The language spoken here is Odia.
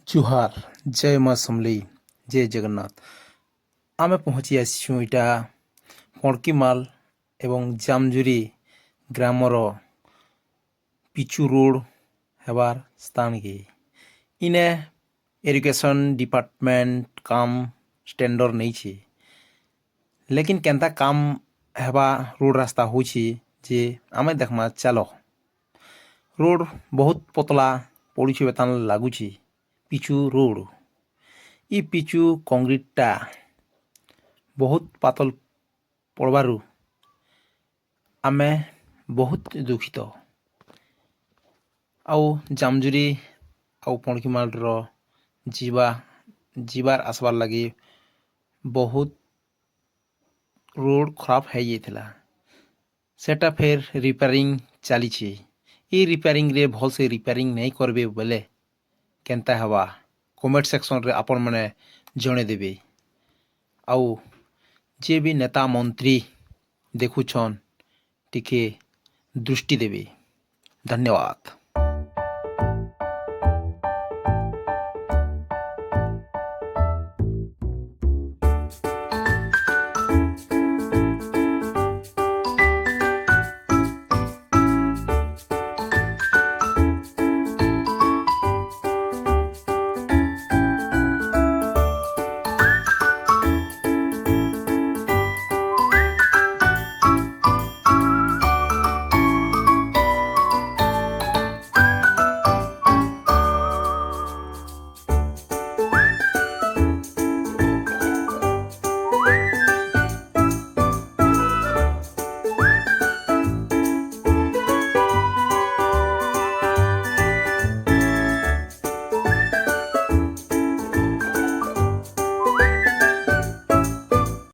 ଜୁହାର ଜୟ ମା ସମଲେଇ ଜୟ ଜଗନ୍ନାଥ। ଆମେ ପହଞ୍ଚି ଆସିଛୁ ଏଇଟା ପଣକିମାଲ ଏବଂ ଜାମଜୁରି ଗ୍ରାମର ପିଚୁ ରୋଡ଼ ହେବାର ସ୍ଥାନକେ। ଇନେ ଇରିଗେସନ୍ ଡିପାର୍ଟମେଣ୍ଟ କାମ ଷ୍ଟେଣ୍ଡର ନେଇଛି, ଲେକିନ କେନ୍ତା କାମ ହେବା ରୋଡ଼ ରାସ୍ତା ହେଉଛି ଯେ ଆମେ ଦେଖମା ଚାଲ। ରୋଡ଼ ବହୁତ ପତଲା ପଡ଼ୁଛି ବେତାନ ଲାଗୁଛି। ପିଚୁ ରୋଡ଼ ଇ ପିଚୁ କଂକ୍ରିଟଟା ବହୁତ ପାତଲ ପଡ଼ବାରୁ ଆମେ ବହୁତ ଦୁଃଖିତ। ଆଉ ଜାମଜୁରି ଆଉ ପଣକିମାଲର ଯିବାର ଆସିବାର ଲାଗି ବହୁତ ରୋଡ଼ ଖରାପ ହେଇଯାଇଥିଲା। ସେଟା ଫେର ରିପେୟାରିଂ ଚାଲିଛି। ଇ ରିପେୟାରିଂରେ ଭଲସେ ରିପେୟାରିଂ ନାଇଁ କରିବେ ବୋଲେ କେନ୍ତା ହେବା କମେଣ୍ଟ ସେକ୍ସନରେ ଆପଣମାନେ ଜଣେଇଦେବେ। ଆଉ ଯିଏ ବି ନେତା ମନ୍ତ୍ରୀ ଦେଖୁଛନ୍ ଟିକେ ଦୃଷ୍ଟି ଦେବେ। ଧନ୍ୟବାଦ।